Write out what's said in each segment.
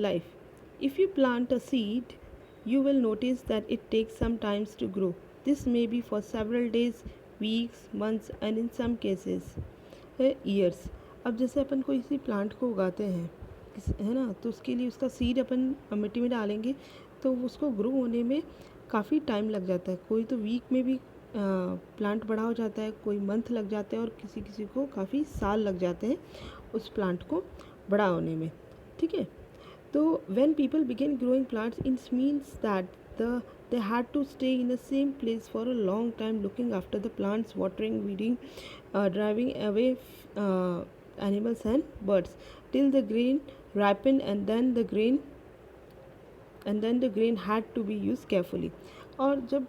life. If you plant a seed, you will notice that it takes some time to grow. This may be for several days, weeks, months and in some cases years. अब जैसे अपन कोई सी plant को उगाते हैं है ना, तो उसके लिए उसका सीड अपन मिट्टी में डालेंगे तो उसको ग्रो होने में काफ़ी टाइम लग जाता है. कोई तो वीक में भी प्लांट बड़ा हो जाता है, कोई मंथ लग जाते हैं और किसी किसी को काफ़ी साल लग जाते हैं उस प्लांट को बड़ा होने में. ठीक है. तो when people begin growing plants, it means that they had to stay in the same place for a long time, looking after the plants, watering, weeding, driving away animals and birds till the grain ripened, and then the grain had to be used carefully. और जब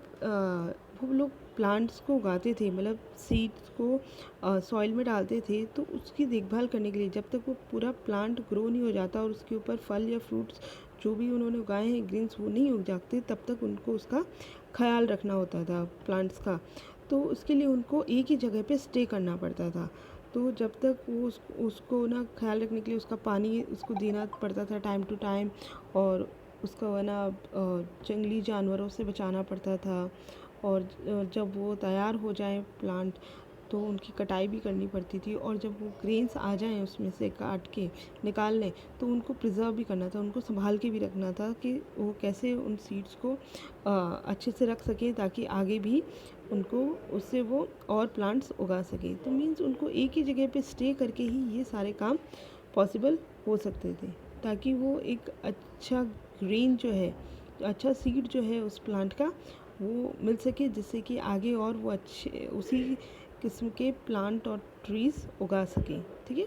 वो लोग plants को उगाते थे, मतलब seeds को soil में डालते थे, तो उसकी देखभाल करने के लिए जब तक वो पूरा प्लांट ग्रो नहीं हो जाता और उसके ऊपर फल या फ्रूट्स जो भी उन्होंने उगाए हैं ग्रीन्स वो नहीं उग जाते, तब तक उनको उसका ख्याल रखना होता था प्लांट्स का. तो उसके लिए उनको एक ही जगह पे स्टे करना पड़ता था. तो जब तक वो उसको ना ख्याल रखने के लिए उसका पानी उसको देना पड़ता था टाइम टू टाइम, और उसको है ना जंगली जानवरों से बचाना पड़ता था. और जब वो तैयार हो जाए प्लांट तो उनकी कटाई भी करनी पड़ती थी, और जब वो ग्रेन्स आ जाएं उसमें से काट के निकाल लें तो उनको प्रिजर्व भी करना था, उनको संभाल के भी रखना था कि वो कैसे उन सीड्स को अच्छे से रख सकें ताकि आगे भी उनको उससे वो और प्लांट्स उगा सकें. तो मीन्स उनको एक ही जगह पे स्टे करके ही ये सारे काम पॉसिबल हो सकते थे, ताकि वो एक अच्छा ग्रेन जो है, अच्छा सीड जो है उस प्लांट का वो मिल सके, जिससे कि आगे और वो अच्छे उसी किस्म के प्लांट और ट्रीज़ उगा सकें. ठीक है.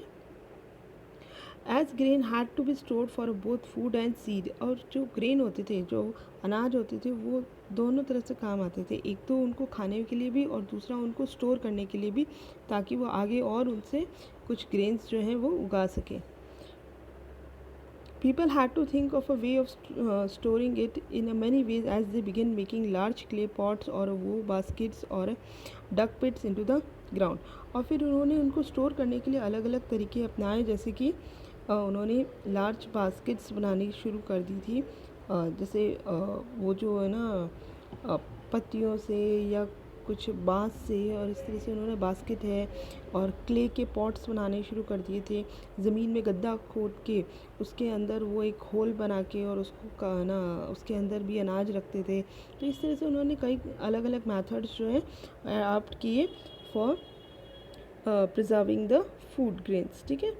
As grain had to be stored for both food and seed. और जो ग्रेन होते थे, जो अनाज होते थे, वो दोनों तरह से काम आते थे. एक तो उनको खाने के लिए भी और दूसरा उनको स्टोर करने के लिए भी, ताकि वो आगे और उनसे कुछ ग्रेन्स जो हैं वो उगा सकें. People had to think of a way of storing it in a many ways as they began making large clay pots or wool baskets or duck pits into the ground. और फिर उन्होंने उनको store करने के लिए अलग अलग तरीके अपनाए, जैसे कि उन्होंने लार्ज बास्केट्स बनानी शुरू कर दी थी. जैसे वो जो है ना पत्तियों से या कुछ बांस से, और इस तरह से उन्होंने बास्केट है और क्ले के पॉट्स बनाने शुरू कर दिए थे. ज़मीन में गड्ढा खोद के उसके अंदर वो एक होल बना के और उसको ना उसके अंदर भी अनाज रखते थे. तो इस तरह से उन्होंने कई अलग अलग मेथड्स जो है अडॉप्ट किए for preserving the food grains. ठीक है.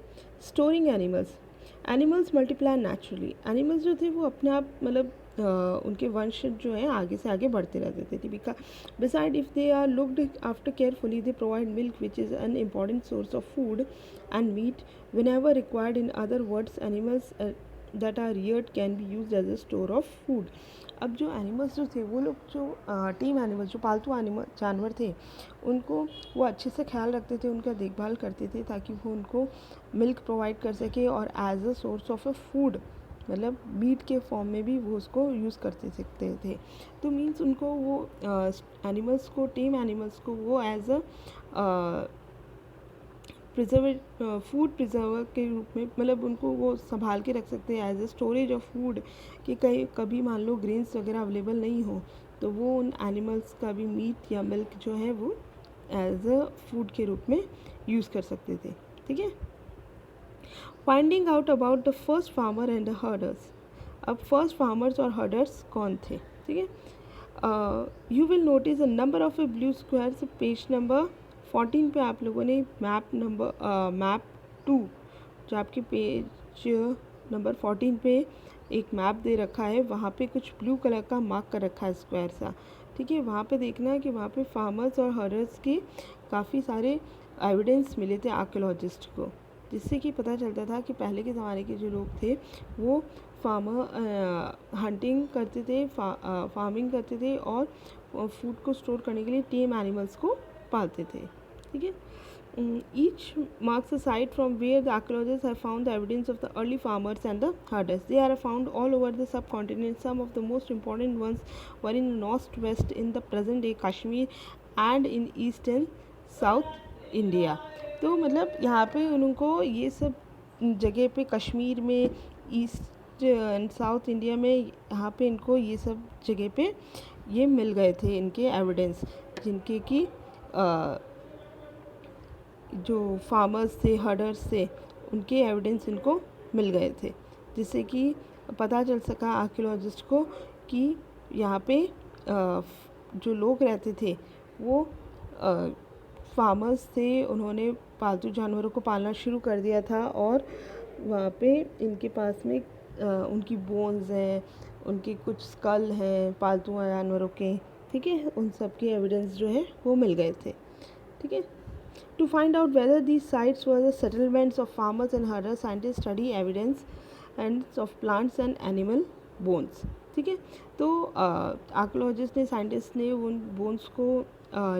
Storing animals multiply naturally. Animals जो थे वो अपने आप मतलब उनके वंश जो है आगे से आगे बढ़ते रहते थे. Beside if they are looked after carefully they provide milk which is an important source of food and meat whenever required. In other words animals that are reared can be use as a store of food. अब जो animals जो थे वो लोग जो team animals जो पालतू जानवर थे उनको वो अच्छे से ख्याल रखते थे, उनका देखभाल करते थे ताकि वो उनको मिल्क प्रोवाइड कर सके और as a source of a food, मतलब मीट के फॉर्म में भी वो उसको यूज़ करते सकते थे. तो मीन्स उनको वो एनिमल्स को टीम एनिमल्स को वो एज अ फूड प्रिजर्वर के रूप में, मतलब उनको वो संभाल के रख सकते हैं as a storage of food, कि कभी मान लो ग्रेन्स वगैरह अवेलेबल नहीं हो तो वो उन एनिमल्स का भी मीट या मिल्क जो है वो एज अ फूड के रूप में यूज़ कर सकते थे. ठीक है. Finding out about the first farmer and the herders. अब फर्स्ट फार्मर्स और हर्डर्स कौन थे. ठीक है. You will notice a number of A blue squares. Page number 14 पे आप लोगों ने मैप 2, जो आपके पेज नंबर 14 पे एक मैप दे रखा है, वहाँ पे कुछ ब्लू कलर का मार्क कर रखा है स्क्वायर सा. ठीक है. वहाँ पे देखना है कि वहाँ पे फार्मर्स और हर्डर्स के काफ़ी सारे एविडेंस मिले थे आर्कियोलॉजिस्ट को, जिससे कि पता चलता था कि पहले के ज़माने के जो लोग थे वो हंटिंग करते थे, फार्मिंग करते थे और फूड को स्टोर करने के लिए टेम एनिमल्स को पालते थे. ठीक है. Each marks a site from where the archaeologists have found the evidence of the early farmers and the herders. They are found all over the subcontinent. Some of the most important ones were in northwest in the present day Kashmir and in east and south India. तो मतलब यहाँ पे उनको ये सब जगह पे कश्मीर में, ईस्ट साउथ इंडिया में यहाँ पे इनको ये सब जगह पे ये मिल गए थे इनके एविडेंस, जिनके कि जो फार्मर्स थे, हर्डर्स थे, उनके एविडेंस इनको मिल गए थे, जिससे कि पता चल सका आर्कियोलॉजिस्ट को कि यहाँ पे जो लोग रहते थे वो फार्मर्स थे, उन्होंने पालतू जानवरों को पालना शुरू कर दिया था और वहाँ पे इनके पास में उनकी बोन्स हैं, उनके कुछ स्कल हैं पालतू जानवरों के, ठीक है, उन सब के एविडेंस जो है वो मिल गए थे, ठीक है। To find out whether these sites were the settlements of farmers and herders, scientists study evidence and of plants and animal bones, ठीक है। तो आर्कियोलॉजिस्ट ने, साइंटिस्ट ने उन बोन्स को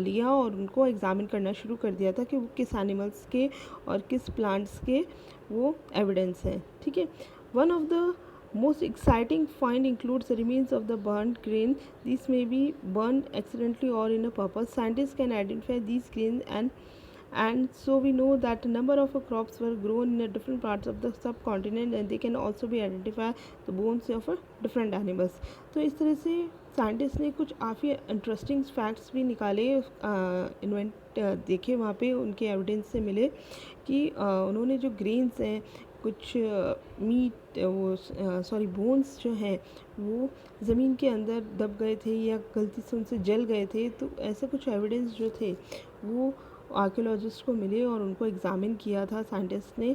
लिया और उनको एग्जामिन करना शुरू कर दिया था कि वो किस एनिमल्स के और किस प्लांट्स के वो एविडेंस हैं, ठीक है। One of the most exciting find includes the remains of the burnt grain. These may be burned accidentally or in a purpose. Scientists can identify these grains and so we know that a number of crops were grown in different parts of the subcontinent and they can also be identify the bones of different animals. तो इस तरह से scientist ने कुछ काफ़ी interesting facts भी निकाले, invent देखे वहाँ पे उनके एविडेंस से मिले कि उन्होंने जो ग्रेन्स हैं, कुछ मीट बोन्स जो हैं वो ज़मीन के अंदर दब गए थे या गलती से उनसे जल गए थे, तो ऐसे कुछ एविडेंस जो थे वो आर्कियोलॉजिस्ट को मिले और उनको एग्ज़ामिन किया था साइंटिस्ट ने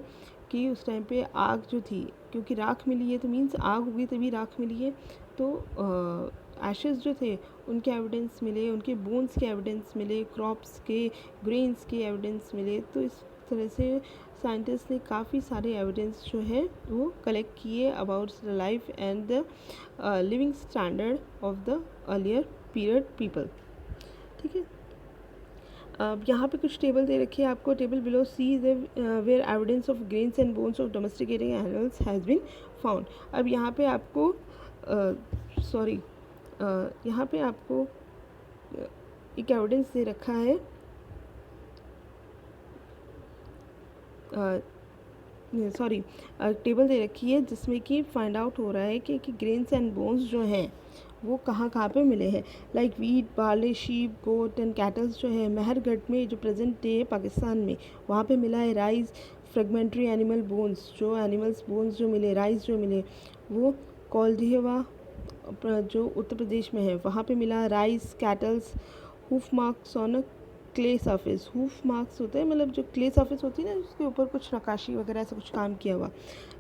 कि उस टाइम पे आग जो थी, क्योंकि राख मिली है तो मीन्स आग होगी तभी राख मिली है, तो एशेस जो थे उनके एविडेंस मिले, उनके बोन्स के एविडेंस मिले, क्रॉप्स के, ग्रेन्स के एविडेंस मिले। तो इस तरह से साइंटिस्ट ने काफ़ी सारे एविडेंस जो है वो कलेक्ट किए about the life and the living standard of the earlier period people, ठीक है। अब यहाँ पे कुछ टेबल दे रखी है आपको, table below see where evidence of grains and bones of domesticating animals has been found. अब यहाँ पे आपको यहाँ पे आपको एक एविडेंस दे रखा है, टेबल दे रखी है जिसमें कि फाइंड आउट हो रहा है कि ग्रेन्स एंड बोन्स जो हैं वो कहाँ कहाँ पे मिले हैं। Like wheat, barley, sheep, goat and cattles जो है महरगढ़ में, जो प्रेजेंट डे है पाकिस्तान में, वहाँ पे मिला है राइस, फ्रेगमेंट्री एनिमल बोन्स, जो एनिमल्स बोन्स जो मिले, राइस जो मिले वो कोल्डिहवा जो उत्तर प्रदेश में है वहाँ पे मिला rice, kettles, hoof marks on clay surface. Hoof marks होते हैं मतलब जो क्ले सरफेस होती है ना उसके ऊपर कुछ नक्काशी वगैरह ऐसा कुछ काम किया हुआ,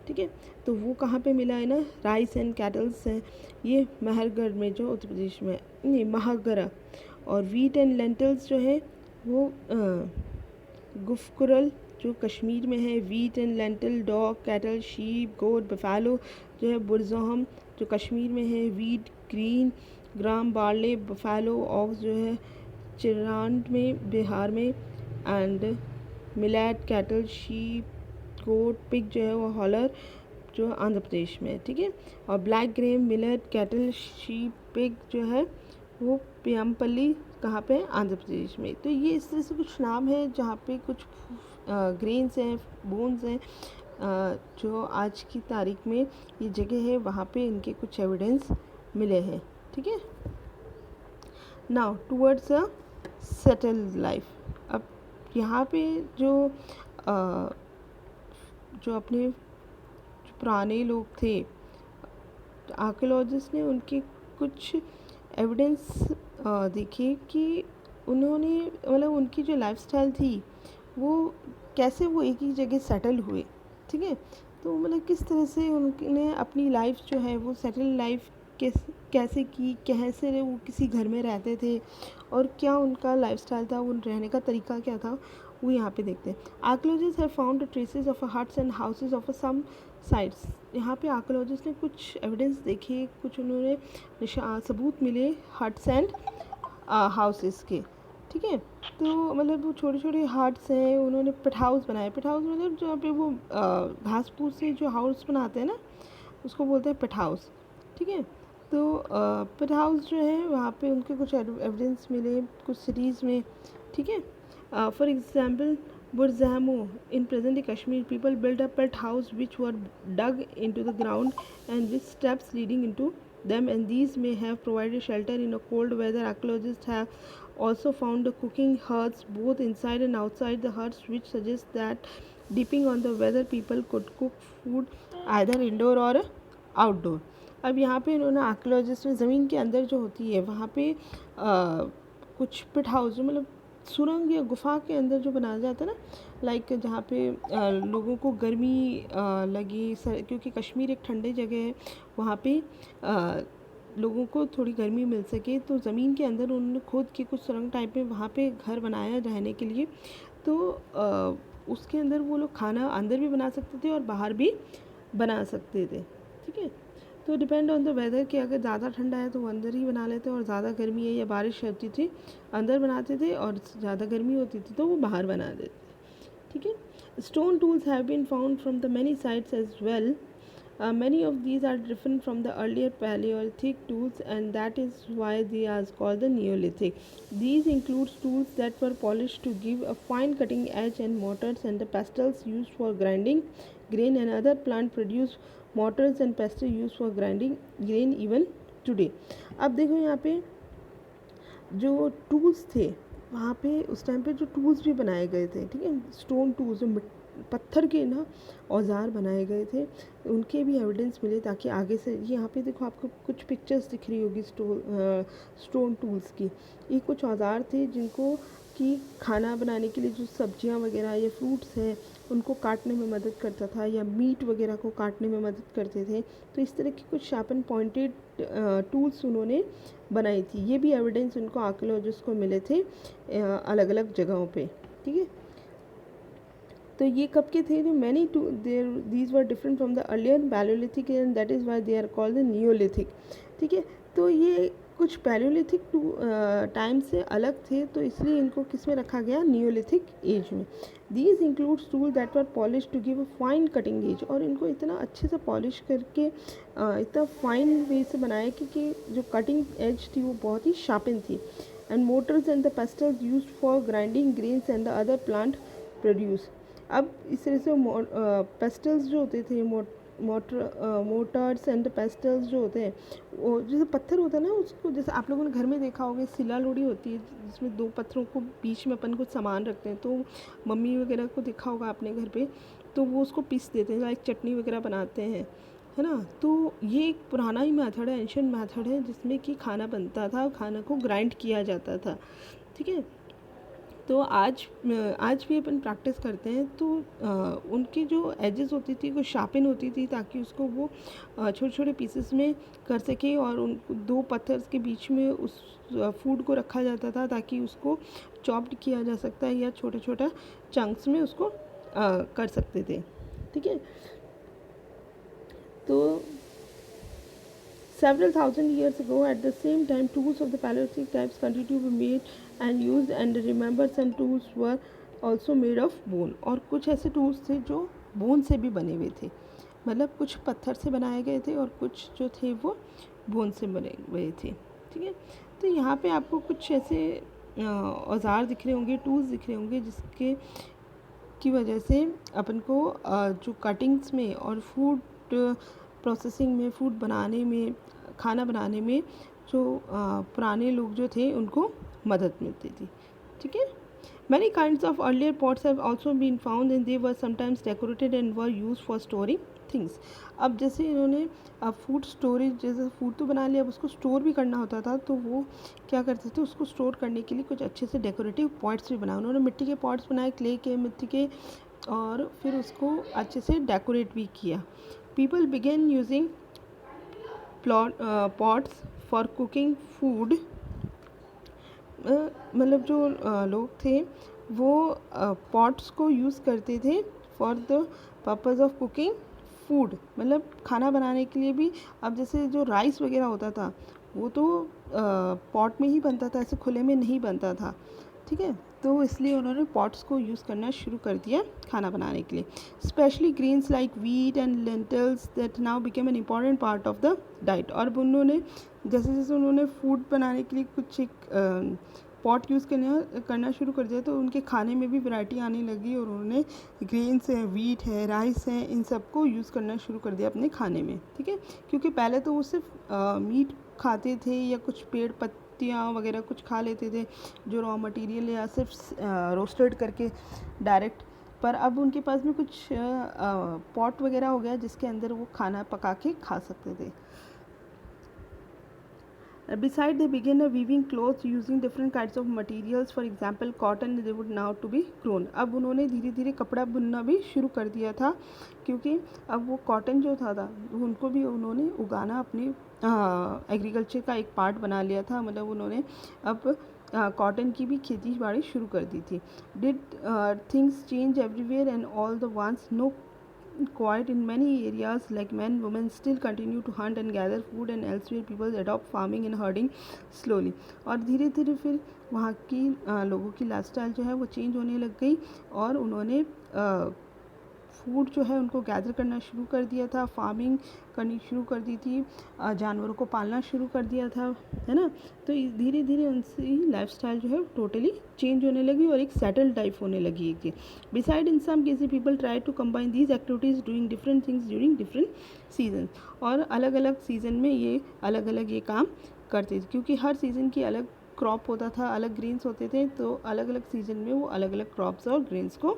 ठीक है। तो वो कहाँ पे मिला है ना, राइस एंड कैटल्स हैं ये महरगढ़ में जो उत्तर प्रदेश में, नहीं महागरा। और वीट एंड लेंटल्स जो है वो गुफकुरल जो कश्मीर में है। Wheat and lentil, dog, cattle, sheep, goat, buffalo जो है बुरज़ोहम जो कश्मीर में है। Wheat, green gram, barley, buffalo, ox जो है चिरांड में बिहार में। And millet, cattle, sheep, goat, pig जो है वो हॉलर जो आंध्र प्रदेश में है, ठीक है। और black Graeme, millet, cattle, sheep, pig जो है वो पियमपल्ली कहाँ पे, आंध्र प्रदेश में। तो ये इस तरह से कुछ नाम है जहाँ पे कुछ ग्रेन्स हैं, बोन्स हैं, जो आज की तारीख में ये जगह है वहाँ पे इनके कुछ एविडेंस मिले हैं, ठीक है। Now towards a settled life. अब यहाँ पे जो अपने जो पुराने लोग थे, आर्कियोलॉजिस्ट ने उनके कुछ एविडेंस देखे कि उन्होंने मतलब उनकी जो लाइफस्टाइल थी वो कैसे वो एक ही जगह सेटल हुए, ठीक है। तो मतलब किस तरह से उन्होंने अपनी लाइफ जो है वो सेटल लाइफ कैसे की, कैसे वो किसी घर में रहते थे और क्या उनका लाइफस्टाइल था, वो रहने का तरीका क्या था, वो यहाँ पे देखते हैं। Archaeologists have found traces of huts and houses of some sites. यहाँ पे आर्कियोलॉजिस्ट ने कुछ एविडेंस देखे, कुछ उन्होंने सबूत मिले हट्स एंड हाउसेस के, ठीक है। तो मतलब वो छोटे छोटे हट्स हैं, उन्होंने पिट हाउस बनाए। पिट हाउस मतलब जहाँ पे वो घास फूस से जो हाउस बनाते हैं ना उसको बोलते हैं पिट हाउस, ठीक है। तो पिट हाउस जो है वहाँ पे उनके कुछ एविडेंस मिले कुछ सिटीज़ में, ठीक है। For example Burzamo. In present-day Kashmir, people built a pet house which were dug into the ground and with steps leading into them, and these may have provided shelter in a cold weather. Archaeologists have also found the cooking hearths both inside and outside the huts, which suggests that depending on the weather, people could cook food either indoor or outdoor. अब यहाँ पे इन्होंने archaeologist ने ज़मीन के अंदर जो होती है वहाँ पे कुछ पिट हाउस जो मतलब सुरंग या गुफा के अंदर जो बनाया जाता है ना, लाइक जहाँ पे लोगों को गर्मी लगी क्योंकि कश्मीर एक ठंडी जगह है, वहाँ पे लोगों को थोड़ी गर्मी मिल सके तो ज़मीन के अंदर उन्होंने खोद के कुछ सुरंग टाइप में वहाँ पे घर बनाया रहने के लिए. तो उसके अंदर वो लोग खाना अंदर भी बना सकते थे और बाहर भी बना सकते थे. ठीक है, तो डिपेंड ऑन द वेदर कि अगर ज़्यादा ठंडा है तो वो अंदर ही बना लेते और ज़्यादा गर्मी है या बारिश होती थी अंदर बनाते थे और ज़्यादा गर्मी होती थी तो वो बाहर बना देते. ठीक है, stone tools have been found from the many sites as well. Many of these are different from the earlier Paleolithic tools, and that is why they are called the Neolithic. These include tools that were polished to give a fine cutting edge, and mortars and the pestles used for grinding grain, and other plant produced mortars and pestles used for grinding grain even today. अब देखो यहाँ पे जो tools थे वहाँ पे उस time पे जो टूल्स भी बनाए गए थे, ठीक है, स्टोन टूल्स जो पत्थर के ना औजार बनाए गए थे उनके भी एविडेंस मिले, ताकि आगे से यहाँ पे देखो आपको कुछ पिक्चर्स दिख रही होगी स्टोन टूल्स की. ये कुछ औजार थे जिनको कि खाना बनाने के लिए जो सब्जियाँ वगैरह या फ्रूट्स हैं उनको काटने में मदद करता था या मीट वगैरह को काटने में मदद करते थे. तो इस तरह की कुछ शार्प एंड पॉइंटेड टूल्स उन्होंने बनाई थी. ये भी एविडेंस उनको आर्कियोलॉजिस्ट को मिले थे अलग अलग जगहों पे. ठीक है, तो ये कब के थे? जो many these were different from the earlier palaeolithic and that is why they are called the neolithic. ठीक है, तो ये कुछ पैलियोलिथिक टाइम से अलग थे तो इसलिए इनको किस में रखा गया? नियोलिथिक एज में. These includes tool that were polish to give a fine cutting edge, और इनको इतना अच्छे से पॉलिश करके इतना फाइन वे से बनाया कि जो कटिंग एज थी वो बहुत ही शार्पन थी. And Motors and the pastels used for grinding grains and the other plant produce. अब इस तरह से पेस्टल्स जो होते थे मोटर्स एंड पेस्टल्स जो होते हैं वो जैसे पत्थर होता है ना, उसको जैसे आप लोगों ने घर में देखा होगा सिला लोड़ी होती है जिसमें दो पत्थरों को बीच में अपन कुछ सामान रखते हैं, तो मम्मी वगैरह को देखा होगा अपने घर पे, तो वो उसको पीस देते हैं, लाइक चटनी वगैरह बनाते हैं, है ना. तो ये एक पुराना ही मेथड है, एंशिएंट मेथड है जिसमें कि खाना बनता था, खाना को ग्राइंड किया जाता था. ठीक है, तो आज भी अपन प्रैक्टिस करते हैं तो उनकी जो एजेस होती थी वो शार्पन होती थी ताकि उसको वो छोटे छोटे पीसेस में कर सके, और उन दो पत्थर्स के बीच में उस फूड को रखा जाता था ताकि उसको चॉप्ड किया जा सकता है या छोटे छोटा चंक्स में उसको कर सकते थे. ठीक है, तो several thousand years ago, at the same time, tools of the Paleolithic types continued to be made and used, and remember some tools were also made of bone. और कुछ ऐसे टूल्स थे जो बोन से भी बने हुए थे, मतलब कुछ पत्थर से बनाए गए थे और कुछ जो थे वो बोन से बने हुए थे. ठीक है, तो यहाँ पे आपको कुछ ऐसे औजार दिख रहे होंगे, टूल्स दिख रहे होंगे जिसके की वजह से अपन को जो कटिंग्स में और फूड प्रोसेसिंग में, फूड बनाने में, खाना बनाने में जो पुराने लोग जो थे उनको मदद मिलती थी. ठीक है, many kinds of earlier pots have also been found and they were sometimes decorated and were used for storing things. अब जैसे इन्होंने फूड स्टोरेज, जैसे फूड तो बना लिया, अब उसको स्टोर भी करना होता था तो वो क्या करते थे, उसको स्टोर करने के लिए कुछ अच्छे से डेकोरेटिव पॉट्स भी बनाए. उन्होंने मिट्टी के पॉट्स बनाए, क्ले के, मिट्टी के, और फिर उसको अच्छे से डेकोरेट भी किया. People began using pots for cooking food. मतलब जो लोग थे वो पॉट्स को यूज़ करते थे for the purpose of cooking food, मतलब खाना बनाने के लिए भी. अब जैसे जो राइस वगैरह होता था वो तो पॉट में ही बनता था, ऐसे खुले में नहीं बनता था. ठीक है, तो इसलिए उन्होंने पॉट्स को यूज़ करना शुरू कर दिया खाना बनाने के लिए. Specially grains like wheat and lentils that now became an important part of the diet. और उन्होंने जैसे जैसे उन्होंने फूड बनाने के लिए कुछ एक पॉट यूज़ करना शुरू कर दिया तो उनके खाने में भी वैरायटी आने लगी और उन्होंने ग्रेन्स है, वीट है, राइस है, इन सबको यूज़ करना शुरू कर दिया अपने खाने में, ठीक है। क्योंकि पहले तो वो सिर्फ मीट खाते थे या कुछ पेड़ पत्तियाँ वगैरह कुछ खा लेते थे जो रॉ मटेरियल या सिर्फ रोस्टेड करके डायरेक्ट, पर अब उनके पास भी कुछ पॉट वगैरह हो गया जिसके अंदर वो खाना पका के खा सकते थे। Beside, they began weaving clothes using different kinds of materials. For example, cotton they would now to be grown. अब उन्होंने धीरे धीरे कपड़ा बुनना भी शुरू कर दिया था क्योंकि अब वो कॉटन जो था उनको भी उन्होंने उगाना अपनी एग्रीकल्चर का एक पार्ट बना लिया था। मतलब उन्होंने अब कॉटन की भी खेती बाड़ी शुरू कर दी थी। Did things change everywhere and all the once? No, quiet in many areas like men women still continue to hunt and gather food and elsewhere people adopt farming and herding slowly। और धीरे धीरे फिर वहाँ की लोगों की lifestyle जो है वो चेंज होने लग गई और उन्होंने फूड जो है उनको गैदर करना शुरू कर दिया था, फार्मिंग करनी शुरू कर दी थी, जानवरों को पालना शुरू कर दिया था, है ना। तो धीरे धीरे उनकी लाइफस्टाइल जो है टोटली चेंज होने लगी और एक सेटल्ड लाइफ होने लगी एक थी। Beside in some cases people try to combine these activities doing different things during different season. और अलग अलग सीज़न में ये अलग अलग ये काम करते थे क्योंकि हर सीज़न की अलग क्रॉप होता था, अलग ग्रेन्स होते थे, तो अलग अलग सीज़न में वो अलग अलग क्रॉप्स और ग्रेन्स को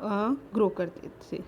ग्रो करते थे।